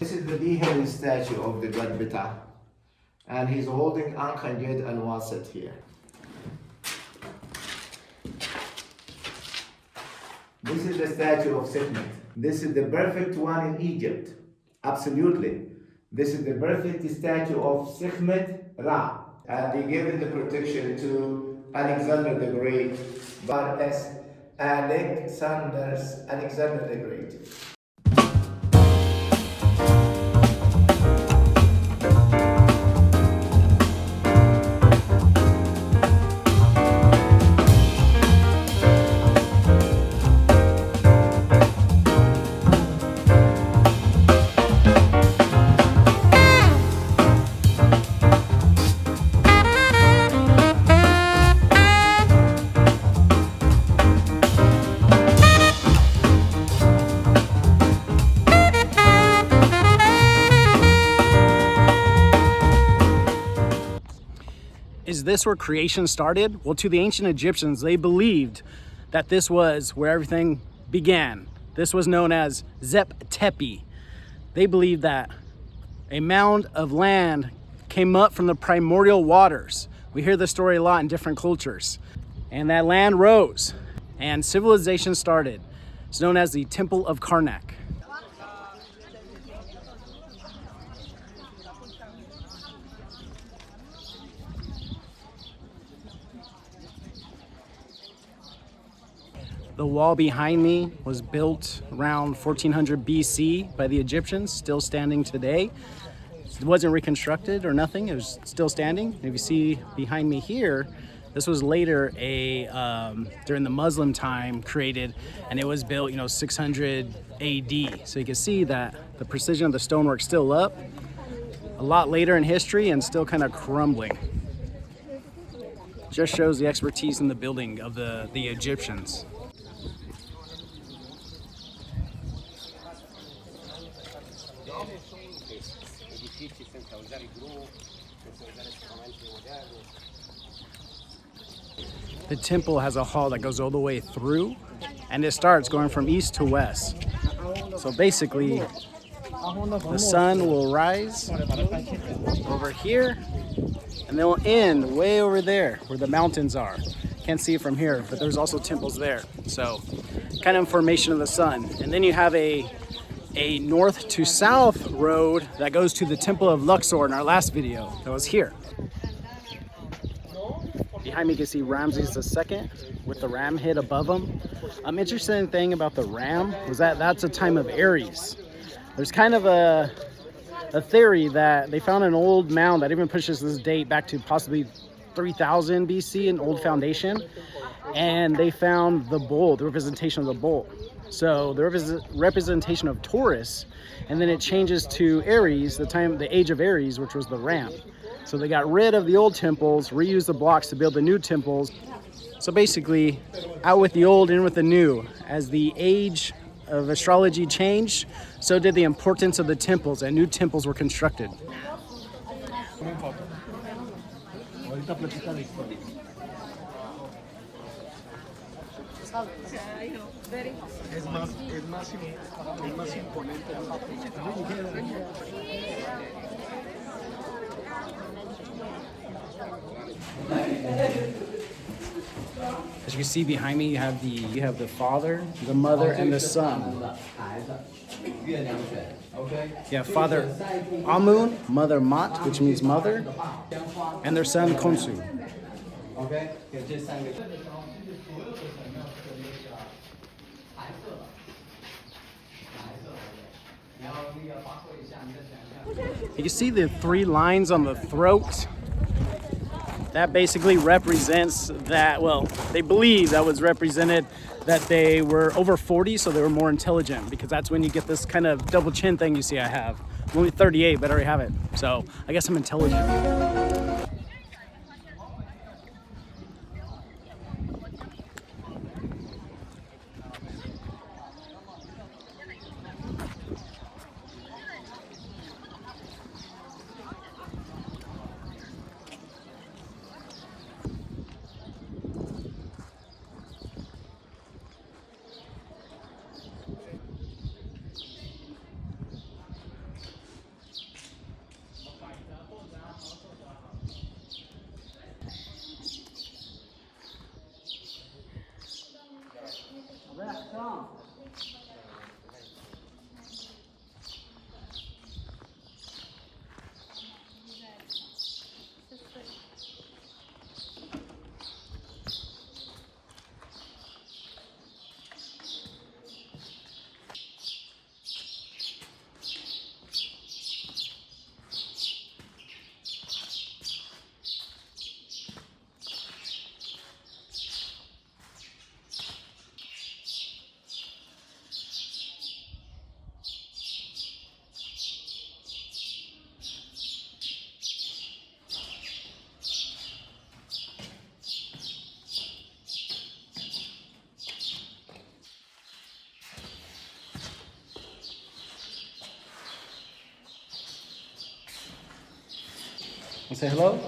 This is the beheaded statue of the god Beta, and he's holding Ankh, Ged, and Waset here. This is the statue of Sekhmet. This is the perfect one in Egypt. Absolutely. This is the perfect statue of Sekhmet Ra. And he gave the protection to Alexander the Great, but as Alexander the Great. Is this where creation started? Well, to the ancient Egyptians, they believed that this was where everything began. This was known as Zep Tepi. They believed that a mound of land came up from the primordial waters. We hear this story a lot in different cultures. And that land rose and civilization started. It's known as the Temple of Karnak. The wall behind me was built around 1400 BC by the Egyptians, still standing today. It wasn't reconstructed or nothing, it was still standing. If you see behind me here, this was later during the Muslim time created, and it was built, 600 AD. So you can see that the precision of the stonework still up, a lot later in history and still kind of crumbling. Just shows the expertise in the building of the Egyptians. The temple has a hall that goes all the way through, and it starts going from east to west. So basically, the sun will rise over here, and then will end way over there where the mountains are. Can't see it from here, but there's also temples there. So kind of formation of the sun. And then you have a north to south road that goes to the Temple of Luxor in our last video that was here. Behind me you can see Ramses II with the ram head above him. Interesting thing about the ram was that that's a time of Aries. There's kind of a theory that they found an old mound that even pushes this date back to possibly 3000 BC, an old foundation, and they found the bull, the representation of the bull. So the representation of Taurus, and then it changes to Aries, the age of Aries, which was the ram. So they got rid of the old temples, reused the blocks to build the new temples. So basically, out with the old, in with the new. As the age of astrology changed, so did the importance of the temples, and new temples were constructed. As you can see behind me, you have the Father, the Mother, and the Son. You have Father Amun, Mother Mat, which means mother, and their son Khonsu. You can see the 3 lines on the throat. That basically represents that, well, they believe that was represented that they were over 40, so they were more intelligent, because that's when you get this kind of double chin thing you see I have. I'm only 38, but I already have it. So I guess I'm intelligent. Say hello?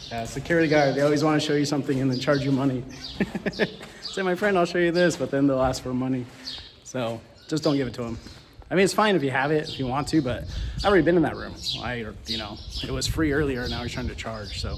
Yeah, security guard, they always want to show you something and then charge you money. Say, my friend, I'll show you this, but then they'll ask for money. So just don't give it to them. I mean, it's fine if you have it, if you want to, but I've already been in that room. It was free earlier, now he's trying to charge, so.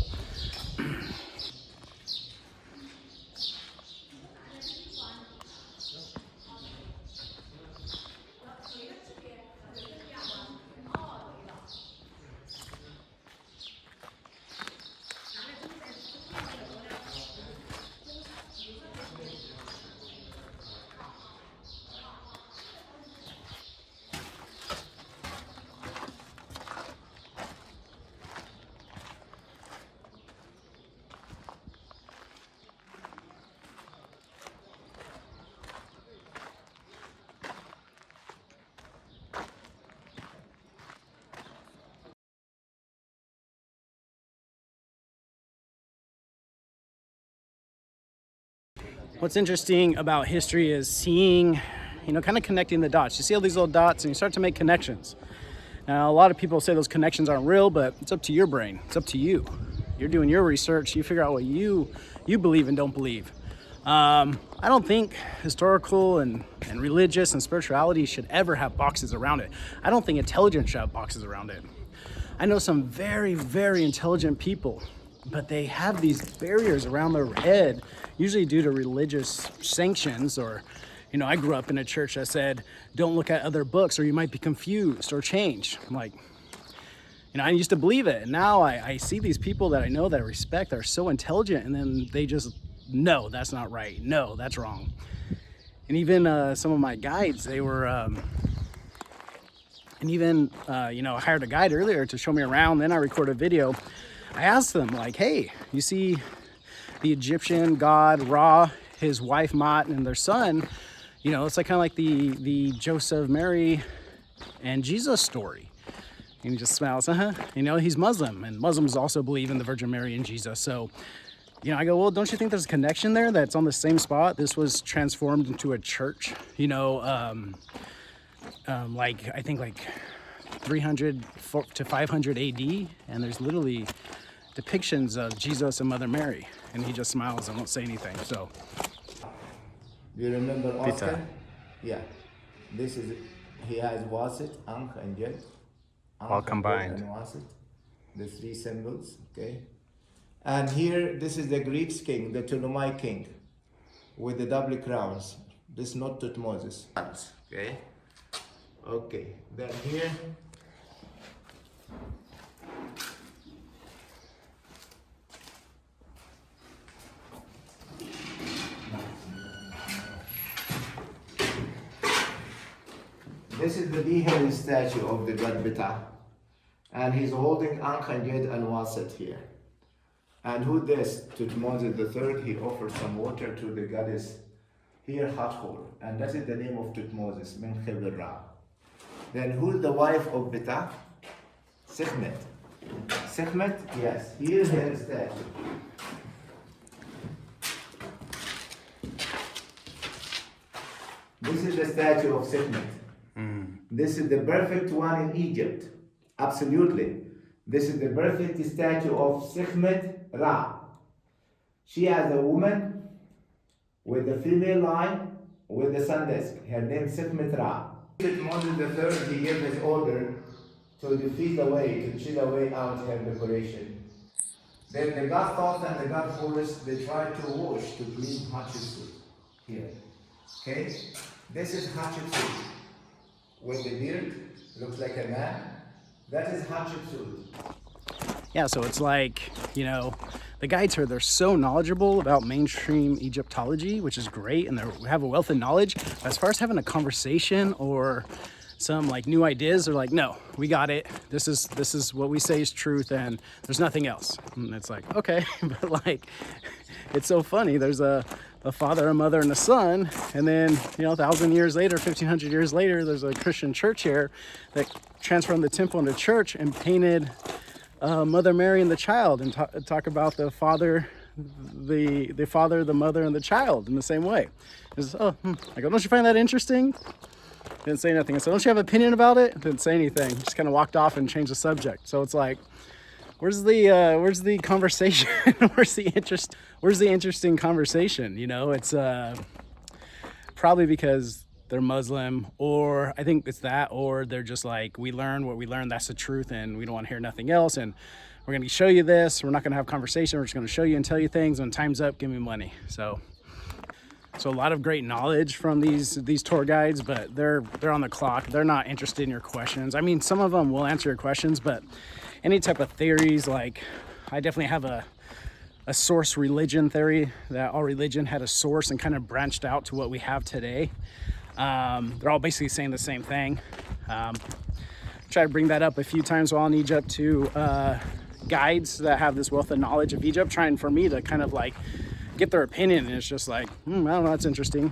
What's interesting about history is seeing, kind of connecting the dots. You see all these little dots and you start to make connections. Now, a lot of people say those connections aren't real, but it's up to your brain. It's up to you. You're doing your research. You figure out what you believe and don't believe. I don't think historical and religious and spirituality should ever have boxes around it. I don't think intelligence should have boxes around it. I know some very, very intelligent people, but they have these barriers around their head, usually due to religious sanctions, or, I grew up in a church that said, don't look at other books or you might be confused or changed. I'm like, I used to believe it. And now I see these people that I know, that I respect, that are so intelligent, and then they just, no, that's not right. No, that's wrong. And even some of my guides, they were, I hired a guide earlier to show me around. Then I recorded a video. I asked them, like, hey, you see the Egyptian god Ra, his wife Mot, and their son, it's like kind of like the Joseph, Mary, and Jesus story. And he just smiles, he's Muslim, and Muslims also believe in the Virgin Mary and Jesus. So, I go, well, don't you think there's a connection there that's on the same spot? This was transformed into a church, I think 300 to 500 AD, and there's literally depictions of Jesus and Mother Mary, and he just smiles and won't say anything. So, do you remember Oscar? Pizza. Yeah, he has Wasit, Ankh, and Jed. All combined. And Wasit, the three symbols. Okay, and here this is the Greek king, the Ptolemaic king, with the double crowns. This is not Tutmosis. Okay. Okay. Then here. This is the beheaded statue of the god Beta, and he's holding Ankh and Jed and Wasit here. And who this? Tutmosis III, he offers some water to the goddess here, Hathor, and that is the name of Tutmosis, Menkheb Ra. Then who's the wife of Beta? Sekhmet. Sekhmet, yes, here's her statue. This is the statue of Sekhmet. This is the perfect one in Egypt. Absolutely. This is the perfect statue of Sekhmet Ra. She as a woman with the female line with the sun disk. Her name is Sekhmet Ra. Moses III, he gave his order to defeat away, to chill away out her decoration. Then the god Thoth and the god Horus, they tried to wash, to clean Hatshepsut here. Okay? This is Hatshepsut. With the beard, looks like a man. That is Hatshepsut. Yeah, so it's like, the guides here, they're so knowledgeable about mainstream Egyptology, which is great, and they have a wealth of knowledge. But as far as having a conversation or some new ideas, they're like, no, we got it. This is what we say is truth, and there's nothing else. And it's like, okay, but it's so funny. There's a father, a mother, and a son, and then 1,000 years later, 1,500 years later, there's a Christian church here that transformed the temple into church and painted Mother Mary and the child, and talk about the father, the mother, and the child in the same way. I go, don't you find that interesting? Didn't say nothing. I said, don't you have an opinion about it? Didn't say anything. Just kind of walked off and changed the subject. So it's like, where's the conversation? Where's the interesting conversation? You know, it's probably because they're Muslim, or I think it's that, or they're just like, we learn what we learn, that's the truth, and we don't want to hear nothing else, and we're going to show you this, we're not going to have conversation, we're just going to show you and tell you things, when time's up, give me money. So a lot of great knowledge from these tour guides, but they're on the clock. They're not interested in your questions. I mean, some of them will answer your questions, but any type of theories, like I definitely have a source religion theory, that all religion had a source and kind of branched out to what we have today. They're all basically saying the same thing. Try to bring that up a few times while in Egypt to guides that have this wealth of knowledge of Egypt, trying for me to kind of like get their opinion, and it's just like, I don't know, that's interesting.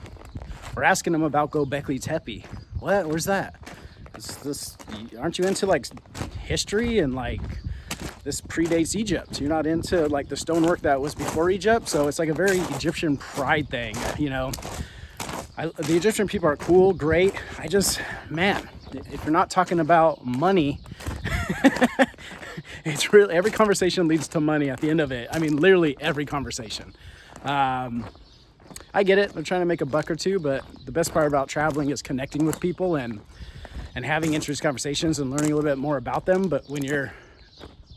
We're asking them about Göbekli Tepe. What? Where's that? Aren't you into like history, and like this predates Egypt? You're not into like the stonework that was before Egypt? So it's like a very Egyptian pride thing, you know. The Egyptian people are cool, great. Man, if you're not talking about money, it's really, every conversation leads to money at the end of it. I mean, literally every conversation. I get it, they're trying to make a buck or two, but the best part about traveling is connecting with people and having interesting conversations and learning a little bit more about them. But when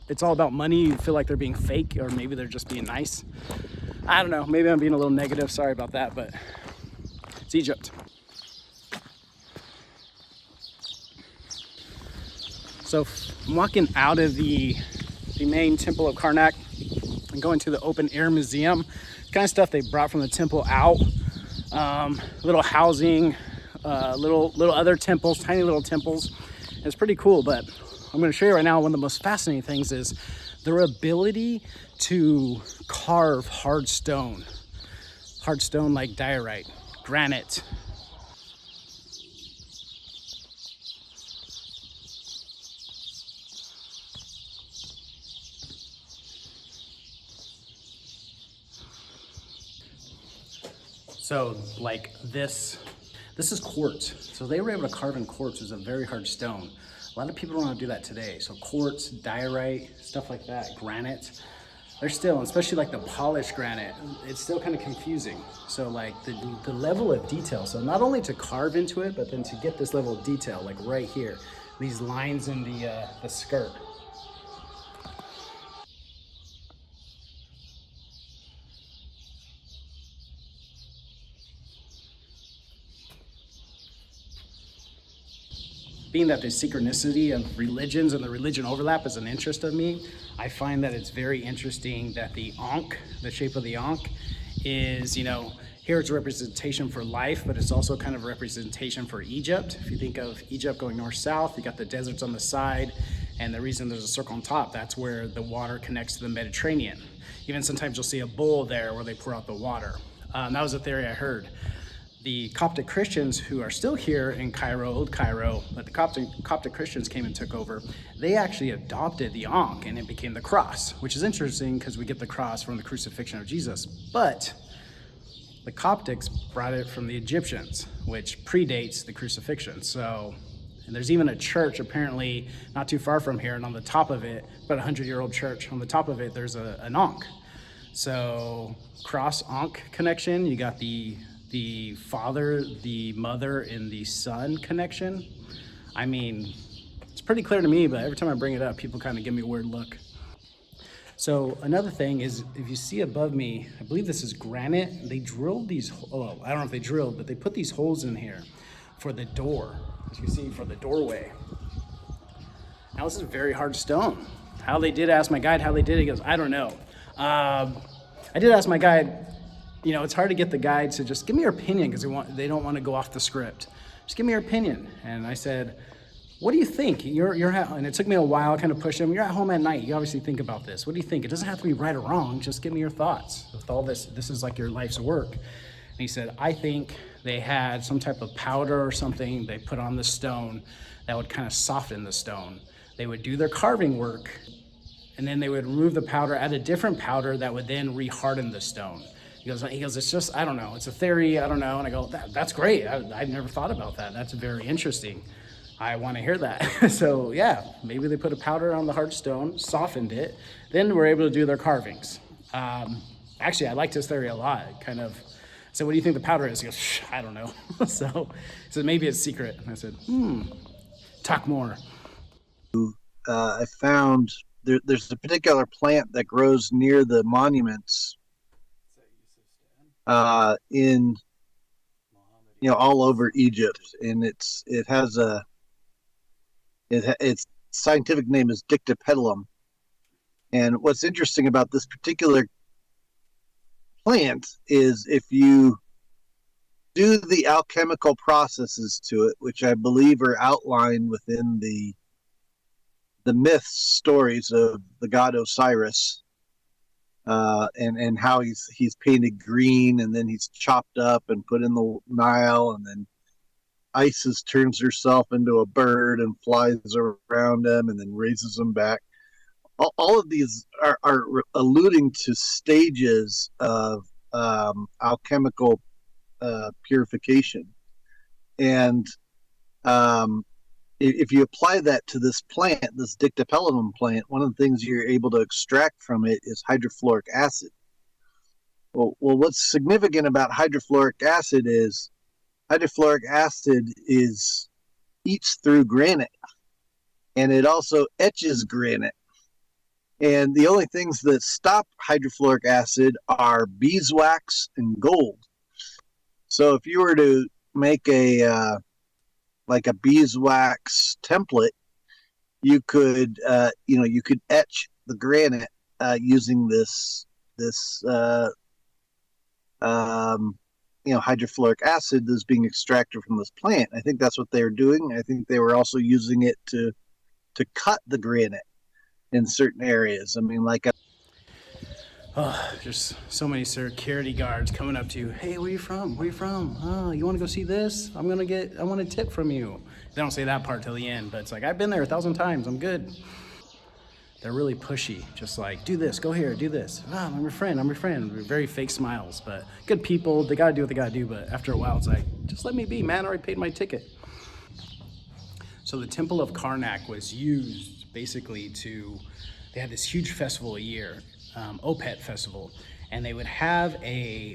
it's all about money, you feel like they're being fake, or maybe they're just being nice. I don't know, maybe I'm being a little negative, sorry about that, but it's Egypt. So I'm walking out of the main temple of Karnak and going to the open air museum. Kind of stuff they brought from the temple out. Little housing, little other temples, tiny little temples. It's pretty cool, but I'm going to show you right now one of the most fascinating things is their ability to carve hard stone like diorite, granite. So like this is quartz. So they were able to carve in quartz. It's a very hard stone. A lot of people don't want to do that today. So quartz, diorite, stuff like that, granite, they're still, especially like the polished granite, it's still kind of confusing. So like the level of detail. So not only to carve into it, but then to get this level of detail, like right here, these lines in the skirt. Being that the synchronicity of religions and the religion overlap is an interest of me, I find that it's very interesting that the Ankh, the shape of the Ankh, is, you know, here it's a representation for life, but it's also kind of a representation for Egypt. If you think of Egypt going north-south, you got the deserts on the side, and the reason there's a circle on top, that's where the water connects to the Mediterranean. Even sometimes you'll see a bowl there where they pour out the water. That was a theory I heard. The Coptic Christians who are still here in old Cairo, but the Coptic Christians came and took over, they actually adopted the Ankh and it became the cross, which is interesting because we get the cross from the crucifixion of Jesus. But the Coptics brought it from the Egyptians, which predates the crucifixion. So, and there's even a church apparently not too far from here, and on the top of it, about a 100-year-old church, on the top of it, there's an Ankh. So cross-Ankh connection, you got the father, the mother, and the son connection. I mean, it's pretty clear to me, but every time I bring it up, people kind of give me a weird look. So another thing is, if you see above me, I believe this is granite. They drilled these, oh, I don't know if they drilled, but they put these holes in here for the door, as you see, for the doorway. Now this is very hard stone. How they did, ask my guide how they did it, he goes, I don't know. I did ask my guide, you know, it's hard to get the guides to just give me your opinion because they don't want to go off the script. Just give me your opinion. And I said, what do you think? And it took me a while, kind of push him. You're at home at night. You obviously think about this. What do you think? It doesn't have to be right or wrong. Just give me your thoughts. With all this is like your life's work. And he said, I think they had some type of powder or something they put on the stone that would kind of soften the stone. They would do their carving work, and then they would remove the powder, add a different powder that would then re-harden the stone. He goes, it's just, I don't know. It's a theory, I don't know. And I go, that's great. I've never thought about that. That's very interesting. I want to hear that. So yeah, maybe they put a powder on the hard stone, softened it, then we're able to do their carvings. Actually, I liked his theory a lot. Kind of, I said, what do you think the powder is? He goes, I don't know. So he said, maybe it's secret. And I said, talk more. I found there's a particular plant that grows near the monuments in all over Egypt, and its scientific name is dictypetalum. And what's interesting about this particular plant is if you do the alchemical processes to it, which I believe are outlined within the myth stories of the god Osiris, and how he's painted green, and then he's chopped up and put in the Nile, and then Isis turns herself into a bird and flies around him and then raises him back. All of these are alluding to stages of alchemical purification. And if you apply that to this plant, this dictypetalum plant, one of the things you're able to extract from it is hydrofluoric acid. Well, what's significant about hydrofluoric acid is hydrofluoric acid eats through granite, and it also etches granite. And the only things that stop hydrofluoric acid are beeswax and gold. So if you were to make a beeswax template, you could etch the granite using this hydrofluoric acid that's being extracted from this plant. I think that's what they were doing. I think they were also using it to cut the granite in certain areas. I mean, there's so many security guards coming up to you. Hey, where you from? Where you from? Oh, you want to go see this? I want a tip from you. They don't say that part till the end, but it's like, I've been there 1,000 times. I'm good. They're really pushy. Just like, do this, go here, do this. I'm your friend. Very fake smiles, but good people. They got to do what they got to do. But after a while, it's like, just let me be, man. I already paid my ticket. So the Temple of Karnak was used basically they had this huge festival a year, Opet festival, and they would have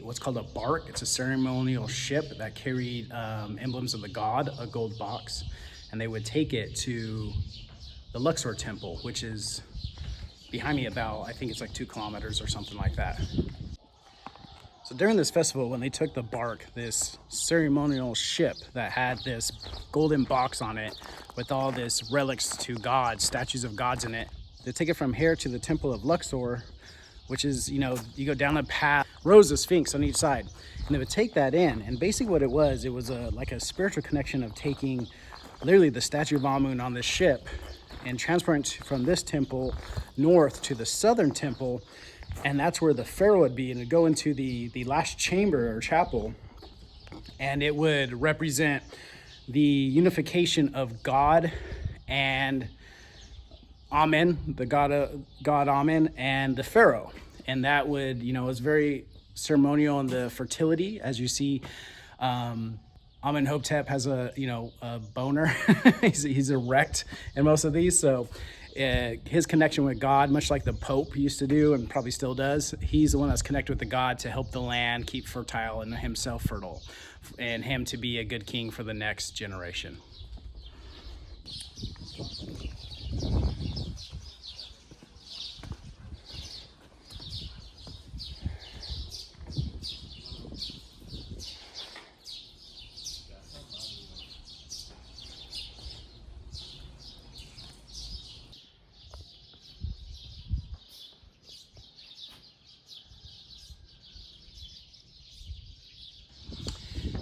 what's called a bark. It's a ceremonial ship that carried emblems of the god, a gold box, and they would take it to the Luxor temple, which is behind me about, I think it's like 2 kilometers or something like that. So during this festival, when they took the bark, this ceremonial ship that had this golden box on it with all this relics to gods, statues of gods in it, they take it from here to the temple of Luxor, which is, you go down a path, rows of sphinx on each side. And they would take that in. And basically what it was like a spiritual connection of taking literally the statue of Amun on this ship and transporting it from this temple north to the southern temple. And that's where the pharaoh would be, and it'd go into the last chamber or chapel, and it would represent the unification of God and Amen, the God Amen, and the pharaoh. And that would, it was very ceremonial in the fertility, as you see. Amenhotep has a boner. he's erect in most of these, so his connection with God, much like the Pope used to do and probably still does, he's the one that's connected with the God to help the land keep fertile and himself fertile, and him to be a good king for the next generation.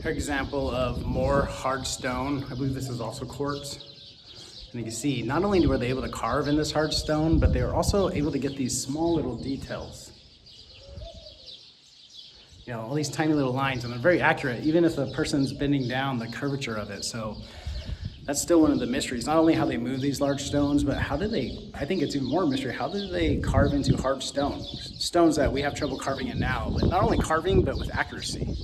Example of more hard stone. I believe this is also quartz. And you can see, not only were they able to carve in this hard stone, but they were also able to get these small little details. All these tiny little lines, and they're very accurate, even if a person's bending down the curvature of it. So that's still one of the mysteries. Not only how they move these large stones, but I think it's even more a mystery, how did they carve into hard stone? Stones that we have trouble carving in now, but not only carving, but with accuracy.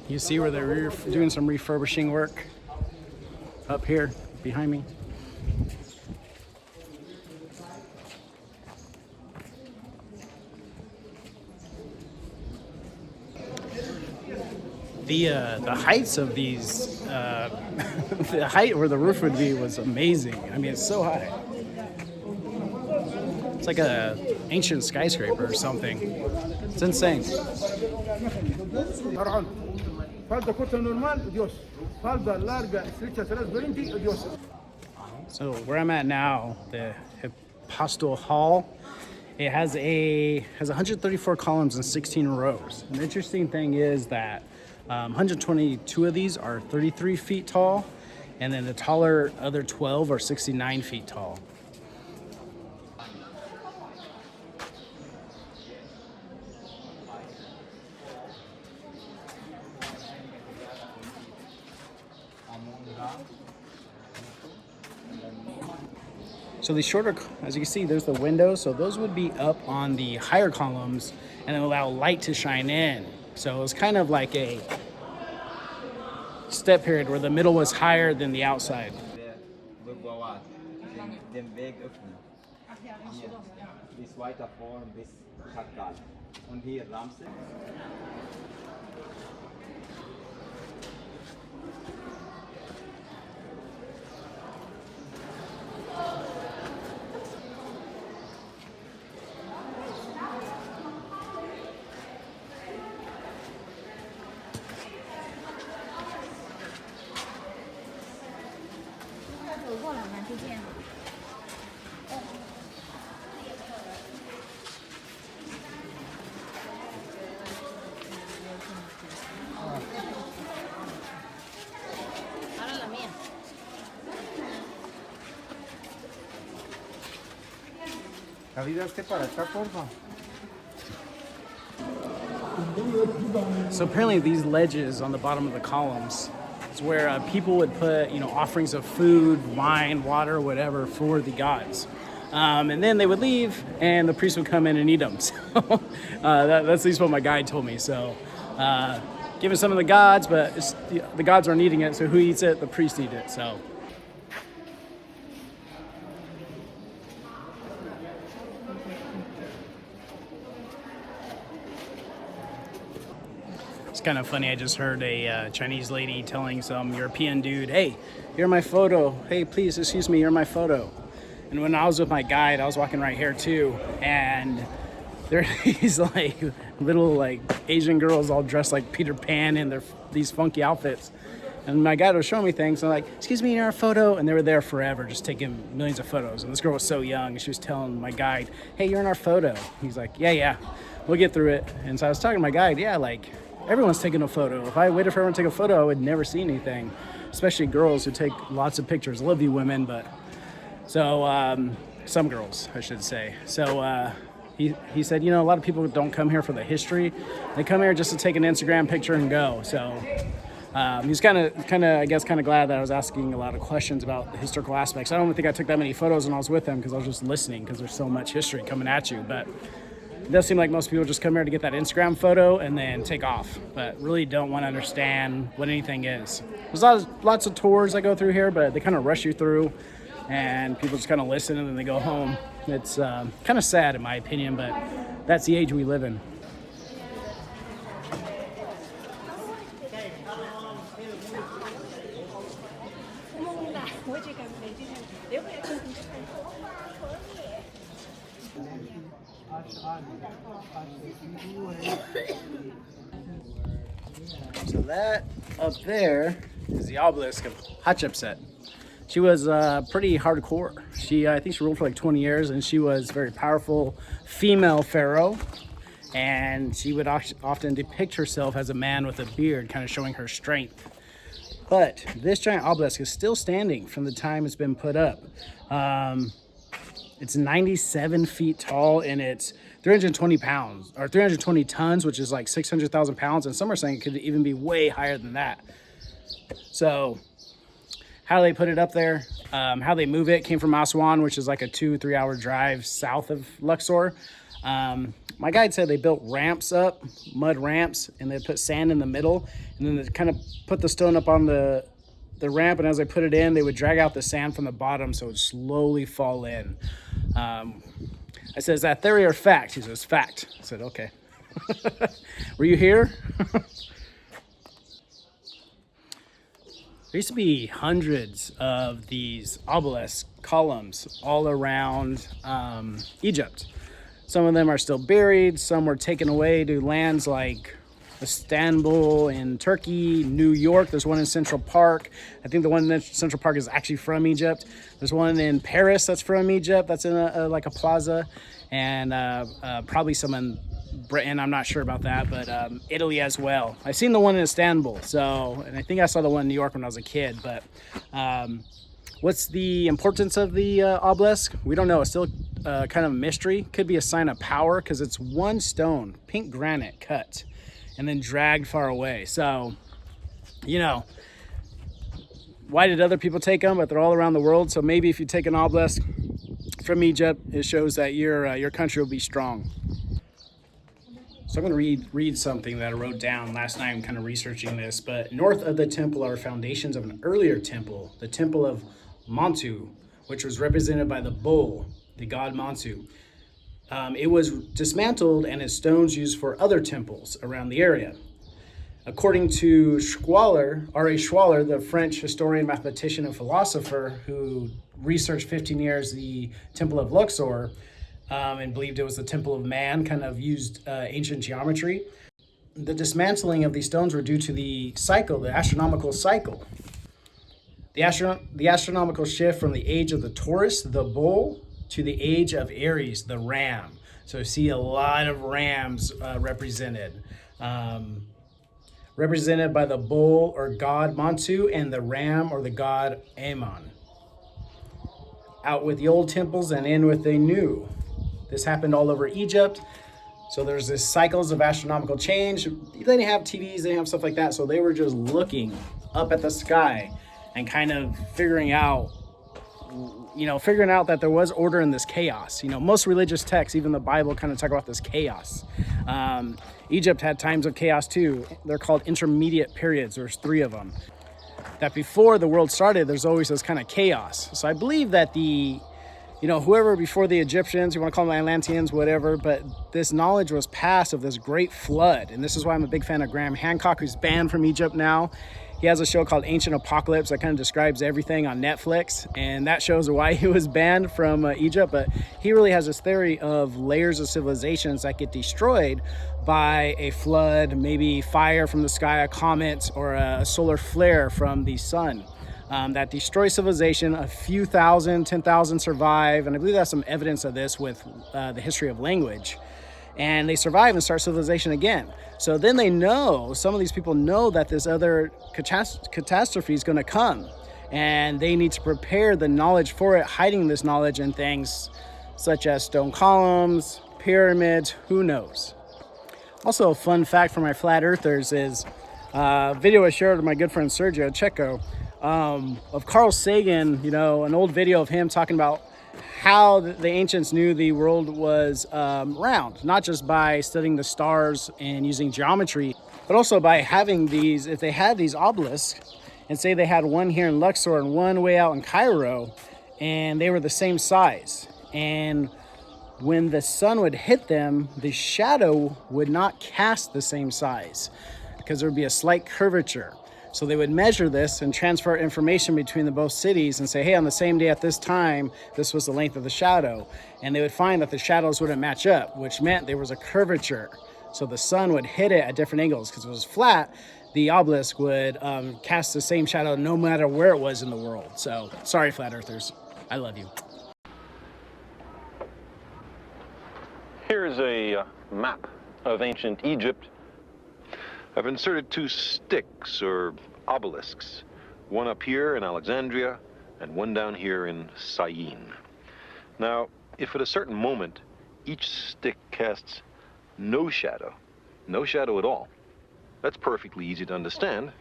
You see where they're doing some refurbishing work up here behind me. The heights of these, the height where the roof would be was amazing. I mean, it's so high. It's like a ancient skyscraper or something. It's insane. So where I'm at now, the Apostol Hall, it has 134 columns and 16 rows. And the interesting thing is that 122 of these are 33 feet tall, and then the taller other 12 are 69 feet tall. So these shorter, as you can see, there's the windows. So those would be up on the higher columns and allow light to shine in. So it was kind of like a step period where the middle was higher than the outside. So apparently these ledges on the bottom of the columns is where people would put, offerings of food, wine, water, whatever for the gods. And then they would leave and the priest would come in and eat them. So that's at least what my guide told me. So give it some of the gods, but the gods aren't eating it. So who eats it? The priest eat it. So. It's kind of funny, I just heard a Chinese lady telling some European dude, hey, you're my photo. Hey, please, excuse me, you're my photo. And when I was with my guide, I was walking right here too, and there are these little Asian girls all dressed like Peter Pan in these funky outfits. And my guide was showing me things, and I'm like, excuse me, you're a photo? And they were there forever, just taking millions of photos. And this girl was so young, and she was telling my guide, hey, you're in our photo. He's like, yeah, we'll get through it. And so I was talking to my guide, everyone's taking a photo. If I waited for everyone to take a photo, I would never see anything, especially girls who take lots of pictures. Love you women, but so some girls, I should say. So he said, a lot of people don't come here for the history. They come here just to take an Instagram picture and go. So he's kind of, I guess, glad that I was asking a lot of questions about the historical aspects. I don't think I took that many photos when I was with him because I was just listening because there's so much history coming at you. But it does seem like most people just come here to get that Instagram photo and then take off, but really don't want to understand what anything is. There's lots of tours I go through here, but they kind of rush you through and people just kind of listen and then they go home. It's kind of sad in my opinion, but that's the age we live in. So that up there is the obelisk of Hatshepsut. She was pretty hardcore. I think she ruled for 20 years, and she was a very powerful female pharaoh. And she would often depict herself as a man with a beard, kind of showing her strength. But this giant obelisk is still standing from the time it's been put up. It's 97 feet tall, and it's 320 pounds, or 320 tons, which is 600,000 pounds. And some are saying it could even be way higher than that. So how they put it up there, how they move it. Came from Aswan, which is like a 2-3 hour drive south of Luxor. My guide said they built ramps up, mud ramps, and they put sand in the middle, and then they kind of put the stone up on the ramp, and as they put it in, they would drag out the sand from the bottom so it would slowly fall in. I said, is that theory or fact? He says, fact. I said, okay. Were you here? There used to be hundreds of these obelisk columns all around Egypt. Some of them are still buried. Some were taken away to lands like Istanbul in Turkey, New York. There's one in Central Park. I think the one in Central Park is actually from Egypt. There's one in Paris that's from Egypt. That's in like a plaza. And probably some in Britain. I'm not sure about that, but Italy as well. I've seen the one in Istanbul. And I think I saw the one in New York when I was a kid. But what's the importance of the obelisk? We don't know. It's still kind of a mystery. Could be a sign of power because it's one stone, pink granite cut, and then dragged far away. So, you know, why did other people take them? But they're all around the world. So maybe if you take an obelisk from Egypt, it shows that your country will be strong. So I'm going to read something that I wrote down last night. I'm kind of researching this. But north of the temple are foundations of an earlier temple, the temple of Montu, which was represented by the bull, the god Montu. It was dismantled and its stones used for other temples around the area. According to R.A. Schwaller, the French historian, mathematician, and philosopher who researched 15 years the Temple of Luxor and believed it was the Temple of Man, kind of used ancient geometry. The dismantling of these stones were due to the cycle, the astronomical cycle. The astronomical shift from the age of the Taurus, the bull, to the age of Aries, the ram. So you see a lot of rams represented. Represented by the bull or god Montu and the ram or the god Ammon. Out with the old temples and in with the new. This happened all over Egypt. So there's this cycles of astronomical change. They didn't have TVs, they didn't have stuff like that. So they were just looking up at the sky and kind of figuring out that there was order in this chaos. You know, most religious texts, even the Bible, kind of talk about this chaos. Egypt had times of chaos too. They're called intermediate periods. There's 3 of them. That before the world started, there's always this kind of chaos. So I believe that whoever before the Egyptians, you want to call them Atlanteans, whatever, but this knowledge was passed of this great flood. And this is why I'm a big fan of Graham Hancock, who's banned from Egypt now. He has a show called Ancient Apocalypse that kind of describes everything on Netflix, and that shows why he was banned from Egypt. But he really has this theory of layers of civilizations that get destroyed by a flood, maybe fire from the sky, a comet, or a solar flare from the sun. That destroys civilization. A few thousand, 10,000 survive, and I believe there's some evidence of this with the history of language. And they survive and start civilization again. So then they know, some of these people know that this other catastrophe is going to come. And they need to prepare the knowledge for it, hiding this knowledge in things such as stone columns, pyramids, who knows. Also, a fun fact for my flat earthers is a video I shared with my good friend Sergio Checo of Carl Sagan, an old video of him talking about how the ancients knew the world was round, not just by studying the stars and using geometry, but also by having these, if they had these obelisks, and say they had one here in Luxor and one way out in Cairo, and they were the same size. And when the sun would hit them, the shadow would not cast the same size because there would be a slight curvature. So they would measure this and transfer information between the both cities and say, hey, on the same day at this time, this was the length of the shadow. And they would find that the shadows wouldn't match up, which meant there was a curvature. So the sun would hit it at different angles. Because if it was flat, the obelisk would cast the same shadow no matter where it was in the world. So sorry, flat earthers. I love you. Here's a map of ancient Egypt. I've inserted 2 sticks or obelisks, one up here in Alexandria and one down here in Syene. Now, if at a certain moment each stick casts no shadow at all, that's perfectly easy to understand,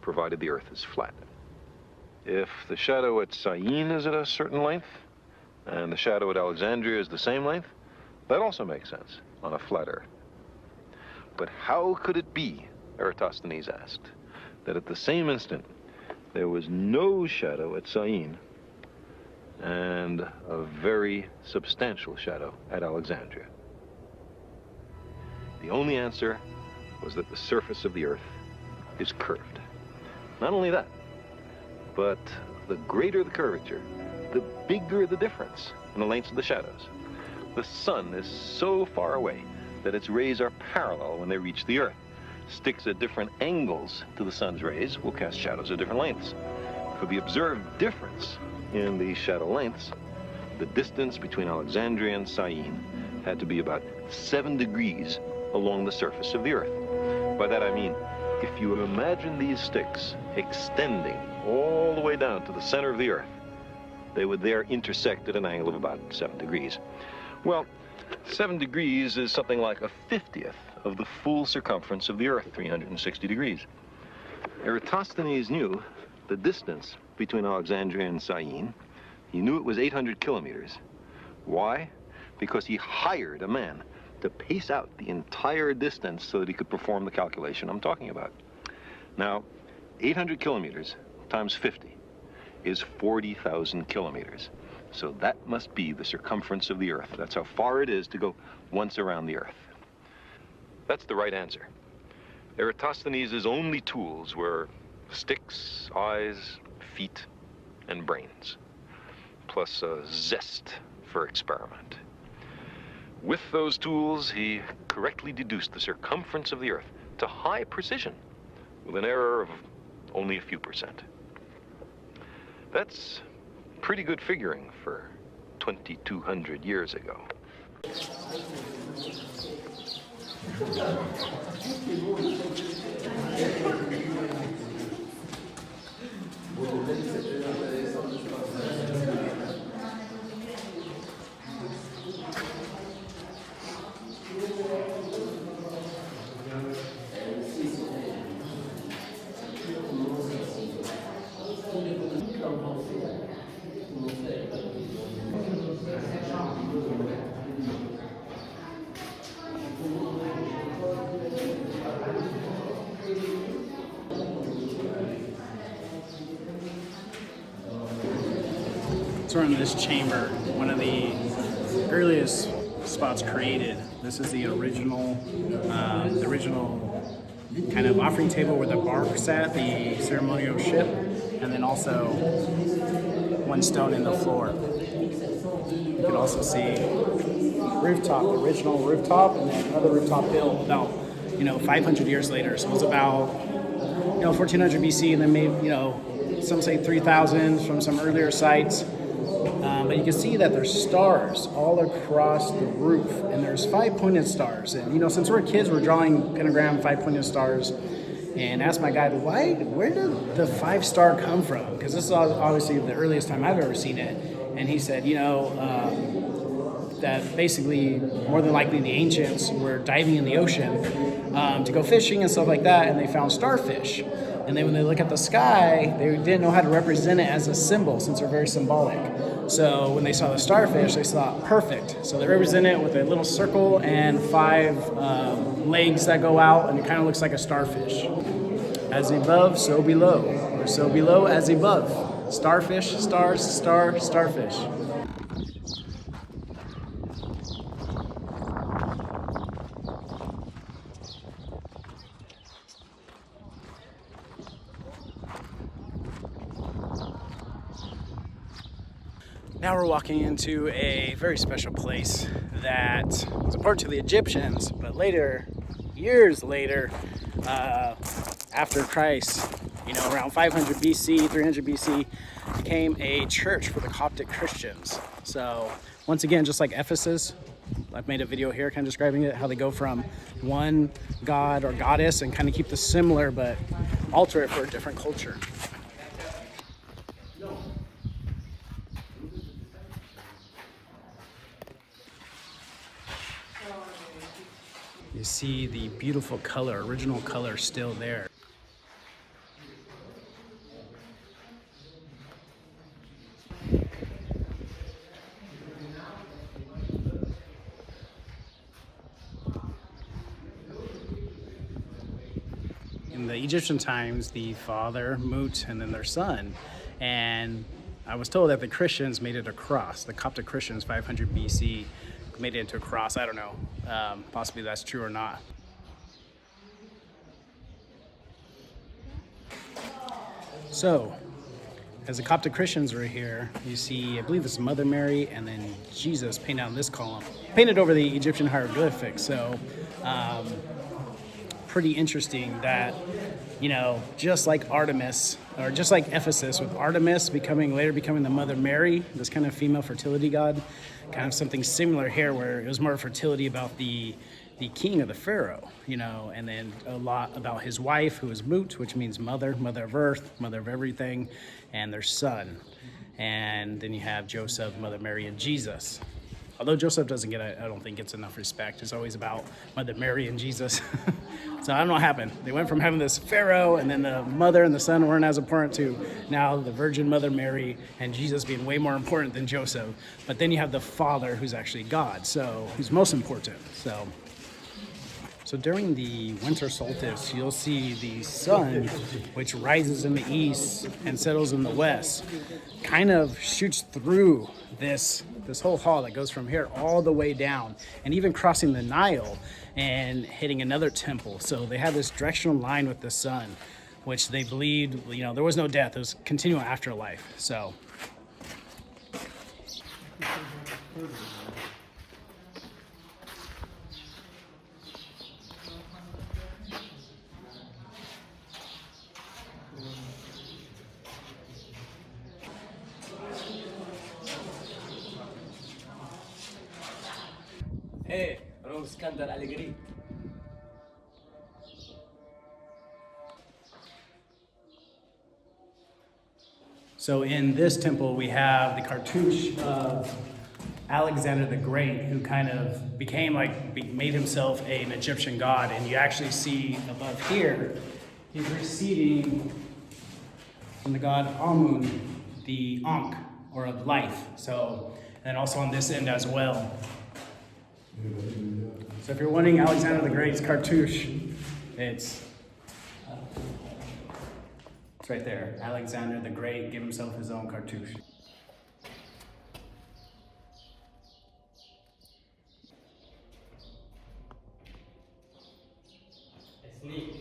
provided the Earth is flat. If the shadow at Syene is at a certain length, and the shadow at Alexandria is the same length, that also makes sense on a flat Earth. But how could it be, Eratosthenes asked, that at the same instant there was no shadow at Syene and a very substantial shadow at Alexandria? The only answer was that the surface of the Earth is curved. Not only that, but the greater the curvature, the bigger the difference in the lengths of the shadows. The sun is so far away that its rays are parallel when they reach the Earth. Sticks at different angles to the sun's rays will cast shadows at different lengths. For the observed difference in these shadow lengths, the distance between Alexandria and Syene had to be about 7 degrees along the surface of the Earth. By that I mean, if you imagine these sticks extending all the way down to the center of the Earth, they would there intersect at an angle of about 7 degrees. Well, 7 degrees is something like a 50th of the full circumference of the Earth, 360 degrees. Eratosthenes knew the distance between Alexandria and Syene. He knew it was 800 kilometers. Why? Because he hired a man to pace out the entire distance so that he could perform the calculation I'm talking about. Now, 800 kilometers times 50 is 40,000 kilometers. So that must be the circumference of the Earth. That's how far it is to go once around the Earth. That's the right answer. Eratosthenes' only tools were sticks, eyes, feet, and brains, plus a zest for experiment. With those tools, he correctly deduced the circumference of the Earth to high precision, with an error of only a few percent. That's pretty good figuring for 2,200 years ago. So we're in this chamber, one of the earliest spots created. This is the original kind of offering table where the bark sat, the ceremonial ship, and then also one stone in the floor. You can also see rooftop, the original rooftop, and then another rooftop built about 500 years later. So it was about 1400 BC, and then maybe some say 3000 from some earlier sites. But you can see that there's stars all across the roof, and there's 5 pointed stars. And since we're kids, we're drawing pentagram 5 pointed stars. And asked my guide, where did the 5-star come from? Because this is obviously the earliest time I've ever seen it. And he said, that basically more than likely the ancients were diving in the ocean to go fishing and stuff like that, and they found starfish. And then when they look at the sky, they didn't know how to represent it as a symbol since they're very symbolic. So when they saw the starfish, they thought, perfect. So they represent it with a little circle and 5 legs that go out, and it kind of looks like a starfish. As above, so below. Or so below, as above. Starfish, stars, star, starfish. Now we're walking into a very special place that was important to the Egyptians, but later, years later, after Christ, around 500 BC, 300 BC, became a church for the Coptic Christians. So once again, just like Ephesus, I've made a video here kind of describing it, how they go from one god or goddess and kind of keep this similar, but alter it for a different culture. You see the beautiful color, original color still there. in the Egyptian times, the father, Mut, and then their son. And I was told that the Christians made it across. The Coptic Christians, 500 BC, made it into a cross. I don't know. Possibly that's true or not. So, as the Coptic Christians are here, you see, I believe this is Mother Mary and then Jesus painted on this column, painted over the Egyptian hieroglyphics. So, pretty interesting that, you know, just like Artemis, or just like Ephesus, with Artemis later becoming the Mother Mary, this kind of female fertility god, kind of something similar here where it was more fertility about the king of the pharaoh, you know, and then a lot about his wife, who is Mut, which means mother of earth, mother of everything, and their son. And then you have Joseph, Mother Mary, and Jesus. Although Joseph doesn't get, I don't think, gets enough respect. It's always about Mother Mary and Jesus. So I don't know what happened. They went from having this pharaoh, and then the mother and the son weren't as important, to now the Virgin Mother Mary and Jesus being way more important than Joseph. But then you have the Father, who's actually God, so who's most important. So during the winter solstice, you'll see the sun, which rises in the east and settles in the west, kind of shoots through this whole hall that goes from here all the way down, and even crossing the Nile and hitting another temple. So they have this directional line with the sun, which they believed, you know, there was no death, it was continual afterlife. So. ايه روح اسكندر على قريب. So in this temple, we have the cartouche of Alexander the Great, who kind of became made himself an Egyptian god. And you actually see above here, he's receiving from the god Amun, the Ankh, or of life. So, and also on this end as well. So if you're wanting Alexander the Great's cartouche, it's right there. Alexander the Great gave himself his own cartouche. It's neat.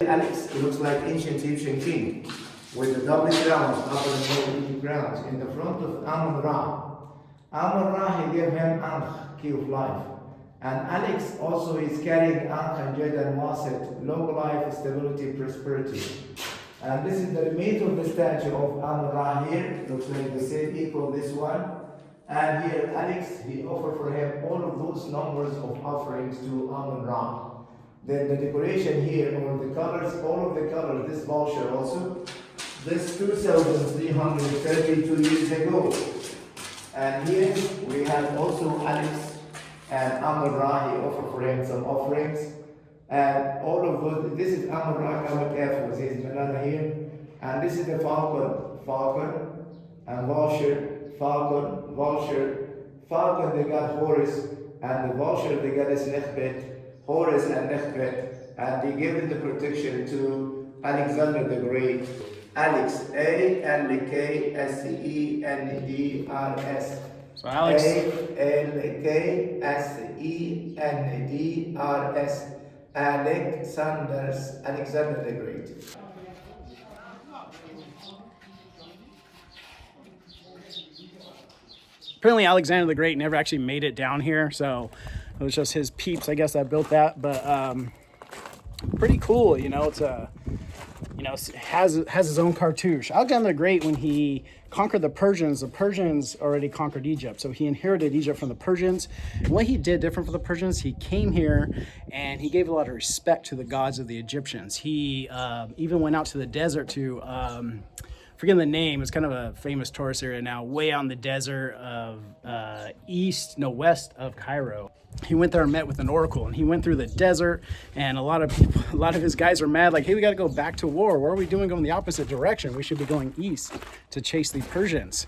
Alex looks like ancient Egyptian king with the double crowns, upper and lower crowns, in the front of Amun-Ra. Amun-Ra, he gave him Ankh, key of life. And Alex also is carrying Ankh and Jed and Waset, long life, stability, prosperity. And this is the remainder of the statue of Amun-Ra here. Looks like the same equal this one. And here Alex, he offered for him all of those numbers of offerings to Amun-Ra. Then the decoration here, or the colors, all of the colors, this vulture also, this 2,332 years ago. And here we have also Alex and Amun-Ra, he offered for him some offerings. And all of those, this is Amun-Ra coming afterwards, he's banana here. And this is the falcon, and vulture, vulture. Falcon, they got Horus, and the vulture, they got his Nekhbet. Horus and Nekhbet, and they gave the protection to Alexander the Great. Alex, A-L-K-S-E-N-D-R-S. So Alex, A-L-K-S-E-N-D-R-S. Alexander the Great. apparently Alexander the Great never actually made it down here, so it was just his peeps, I guess, that built that. But pretty cool, you know. It's a, you know, has his own cartouche. Alexander the Great, when he conquered the Persians already conquered Egypt, so he inherited Egypt from the Persians. And what he did different from the Persians, he came here and he gave a lot of respect to the gods of the Egyptians. He even went out to the desert to forgetting the name, it's kind of a famous tourist area now, way out in the desert of west of Cairo. he went there and met with an oracle, and he went through the desert, and a lot of his guys were mad, like, hey, we got to go back to war. What are we doing going the opposite direction? We should be going east to chase the Persians.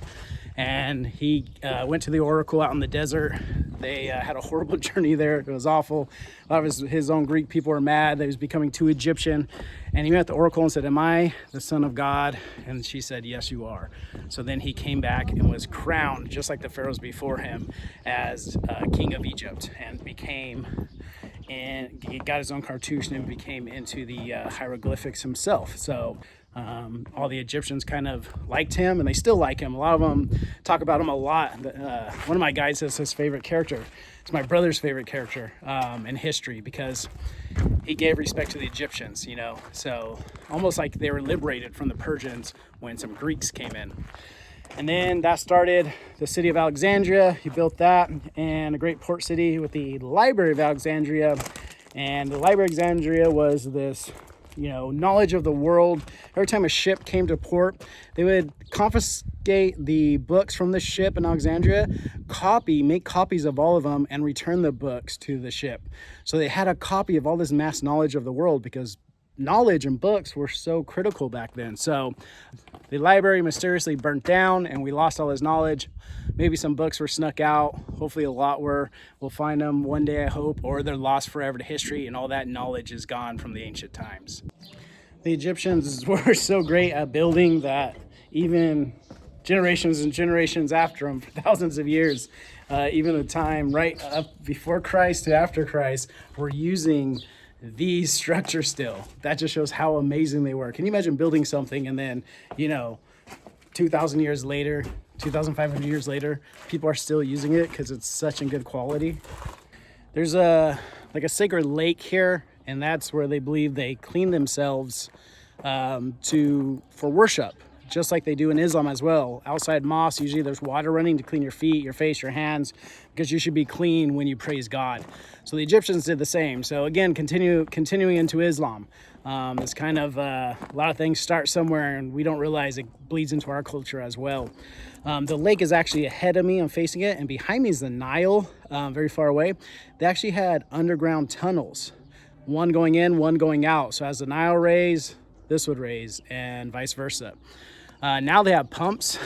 And he went to the oracle out in the desert. They had a horrible journey there. It was awful. A lot of his own Greek people were mad that he was becoming too Egyptian. And he met the oracle and said, am I the son of God? And she said, yes, you are. So then he came back and was crowned, just like the pharaohs before him, as king of Egypt, and he got his own cartouche and became into the hieroglyphics himself. So all the Egyptians kind of liked him, and they still like him. A lot of them talk about him a lot. One of my guys says his favorite character. It's my brother's favorite character in history, because he gave respect to the Egyptians, you know. So almost like they were liberated from the Persians when some Greeks came in. And then that started the city of Alexandria. He built that, and a great port city with the Library of Alexandria. And the Library of Alexandria was this, you know, knowledge of the world. Every time a ship came to port, they would confiscate the books from the ship in Alexandria, make copies of all of them, and return the books to the ship. So they had a copy of all this mass knowledge of the world, because knowledge and books were so critical back then. So the library mysteriously burnt down, and we lost all his knowledge. Maybe some books were snuck out. Hopefully a lot were. We'll find them one day, I hope, or they're lost forever to history, and all that knowledge is gone from the ancient times. The Egyptians were so great at building that even generations and generations after them, for thousands of years, even the time right up before Christ to after Christ, were using these structures still. That just shows how amazing they were. Can you imagine building something and then, you know, 2,000 years later, 2,500 years later, people are still using it because it's such in good quality? There's a sacred lake here, and that's where they believe they clean themselves for worship, just like they do in Islam as well. Outside mosques, usually there's water running to clean your feet, your face, your hands, because you should be clean when you praise God. So the Egyptians did the same. So again, continuing into Islam. It's kind of a lot of things start somewhere, and we don't realize it bleeds into our culture as well. The lake is actually ahead of me. I'm facing it, and behind me is the Nile, very far away. They actually had underground tunnels, one going in, one going out. So as the Nile raised, this would raise, and vice versa. Now they have pumps.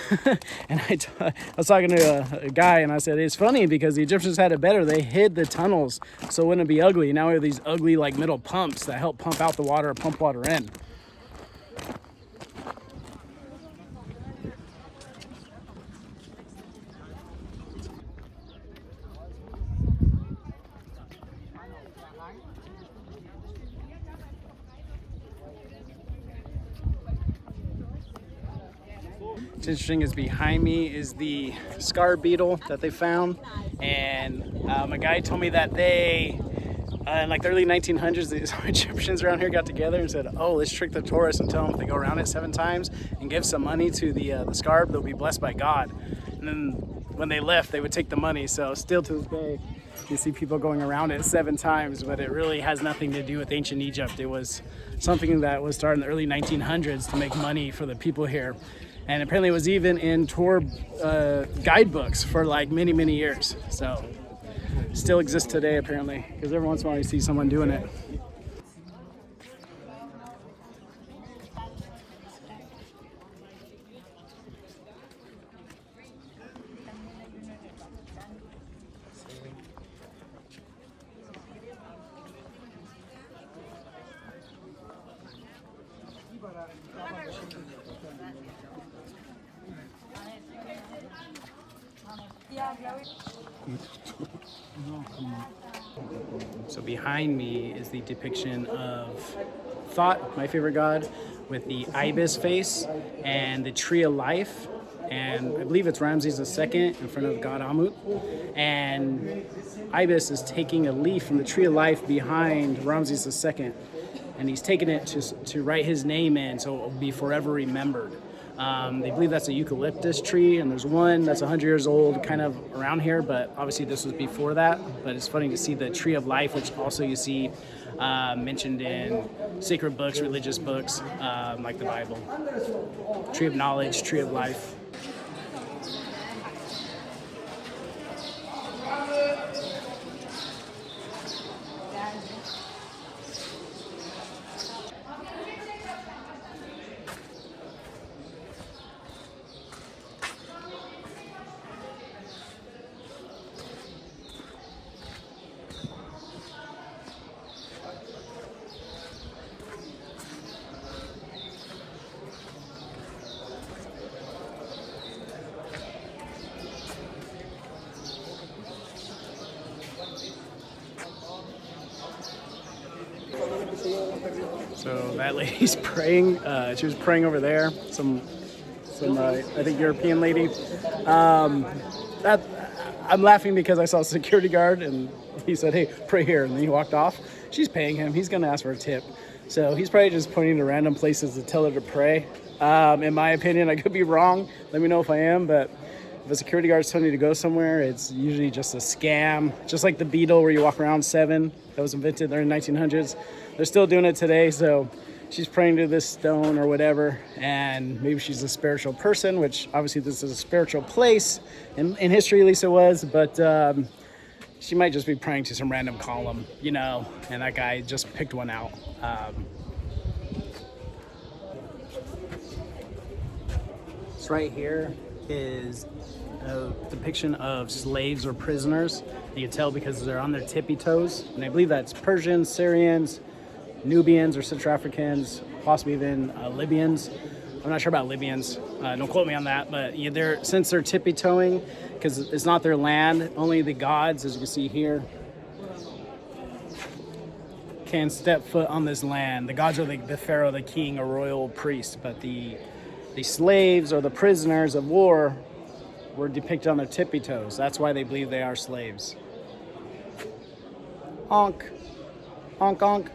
And I was talking to a guy, and I said, it's funny because the Egyptians had it better. They hid the tunnels so it wouldn't be ugly. Now we have these ugly, like, metal pumps that help pump out the water or pump water in. What's interesting is behind me is the scar beetle that they found, and a guy told me that they, in like the early 1900s, these Egyptians around here got together and said, oh, let's trick the tourists and tell them if they go around it 7 times and give some money to the scarab, they'll be blessed by God. And then when they left, they would take the money. So still to this day, you see people going around it 7 times, but it really has nothing to do with ancient Egypt. It was something that was started in the early 1900s to make money for the people here. And apparently it was even in tour guidebooks for like many, many years. So still exists today apparently, because every once in a while you see someone doing it. So behind me is the depiction of Thought, my favorite god, with the ibis face and the tree of life. And I believe it's Ramses II in front of God Amut. And ibis is taking a leaf from the tree of life behind Ramses II. And he's taking it to write his name in so it will be forever remembered. They believe that's a eucalyptus tree, and there's one that's 100 years old kind of around here, but obviously this was before that. But it's funny to see the tree of life, which also you see mentioned in sacred books, religious books, like the Bible. Tree of knowledge, tree of life. that lady's praying. She was praying over there. Some I think European lady. That I'm laughing because I saw a security guard and he said, "Hey, pray here," and then he walked off. She's paying him. He's gonna ask for a tip, so he's probably just pointing to random places to tell her to pray. In my opinion, I could be wrong. Let me know if I am, but if a security guard's telling you to go somewhere, it's usually just a scam. Just like the Beetle, where you walk around 7, that was invented there in 1900s. They're still doing it today, so she's praying to this stone or whatever, and maybe she's a spiritual person, which obviously this is a spiritual place. In history, at least it was, but she might just be praying to some random column, you know, and that guy just picked one out. This right here is a depiction of slaves or prisoners. You can tell because they're on their tippy toes, and I believe that's Persians, Syrians, Nubians or Central Africans, possibly even Libyans. I'm not sure about Libyans. Don't quote me on that, but yeah, since they're tippy toeing, because it's not their land, only the gods, as you can see here, can step foot on this land. The gods are the pharaoh, the king, or royal priest, but the slaves or the prisoners of war were depicted on their tippy toes. That's why they believe they are slaves. Honk. Honk, honk.